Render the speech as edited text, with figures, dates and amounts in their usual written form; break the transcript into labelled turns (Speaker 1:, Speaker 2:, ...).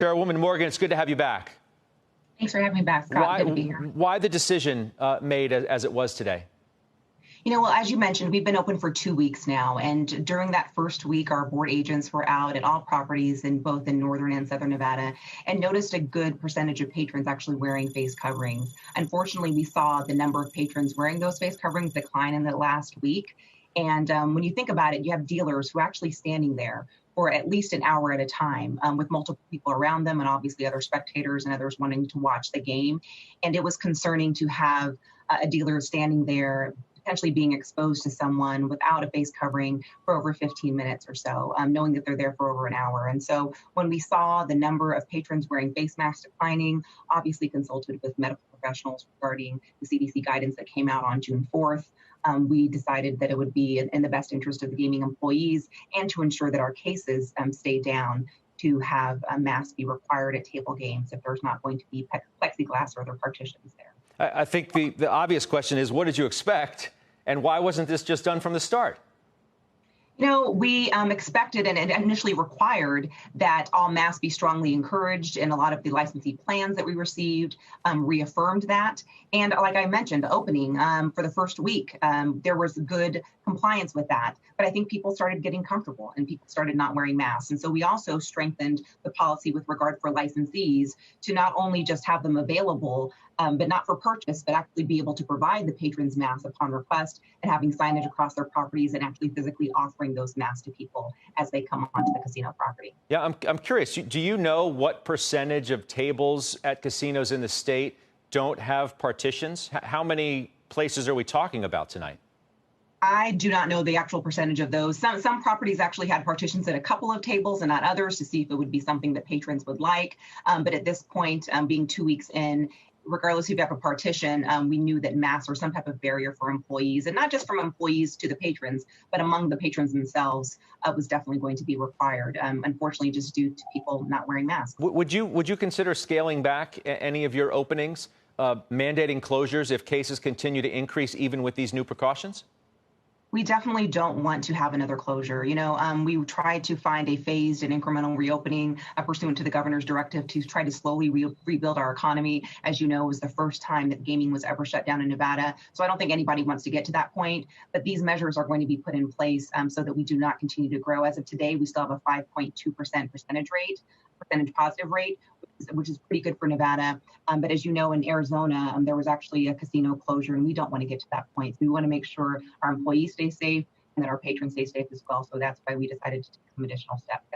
Speaker 1: Chairwoman Morgan, it's good to have you back.
Speaker 2: Thanks for having me back, Scott. Good to be here.
Speaker 1: Why the decision made as it was today?
Speaker 2: Well, as you mentioned, we've been open for 2 weeks now. And during that first week, our board agents were out at all properties in both in northern and southern Nevada and noticed a good percentage of patrons actually wearing face coverings. Unfortunately, we saw the number of patrons wearing those face coverings decline in the last week. And when you think about it, you have dealers who are actually standing there for at least an hour at a time with multiple people around them and obviously other spectators and others wanting to watch the game. And it was concerning to have a dealer standing there potentially being exposed to someone without a face covering for over 15 minutes or so, knowing that they're there for over an hour. And so when we saw the number of patrons wearing face masks declining, obviously consulted with medical professionals regarding the CDC guidance that came out on June 4th. We decided that it would be in the best interest of the gaming employees and to ensure that our cases stay down to have masks be required at table games if there's not going to be plexiglass or other partitions there.
Speaker 1: I think the obvious question is, what did you expect? And why wasn't this just done from the start?
Speaker 2: We expected and initially required that all masks be strongly encouraged, and a lot of the licensee plans that we received reaffirmed that. And like I mentioned, opening for the first week, there was good compliance with that. But I think people started getting comfortable and people started not wearing masks. And so we also strengthened the policy with regard for licensees to not only just have them available, but not for purchase, but actually be able to provide the patrons masks upon request and having signage across their properties and actually physically offering those masks to people as they come onto the casino property.
Speaker 1: Yeah, I'm curious. Do you know what percentage of tables at casinos in the state don't have partitions? How many places are we talking about tonight?
Speaker 2: I do not know the actual percentage of those. Some properties actually had partitions at a couple of tables and not others to see if it would be something that patrons would like. But at this point, being 2 weeks in, regardless if you have a partition, we knew that masks were some type of barrier for employees, and not just from employees to the patrons, but among the patrons themselves was definitely going to be required, unfortunately, just due to people not wearing masks.
Speaker 1: Would you consider scaling back any of your openings, mandating closures if cases continue to increase even with these new precautions?
Speaker 2: We definitely don't want to have another closure. We tried to find a phased and incremental reopening pursuant to the governor's directive to try to slowly rebuild our economy. As you know, it was the first time that gaming was ever shut down in Nevada. So I don't think anybody wants to get to that point. But these measures are going to be put in place so that we do not continue to grow. As of today, we still have a 5.2% percentage positive rate, which is pretty good for Nevada. But as you know, in Arizona, there was actually a casino closure, and we don't want to get to that point. So we want to make sure our employees stay safe and that our patrons stay safe as well. So that's why we decided to take some additional steps.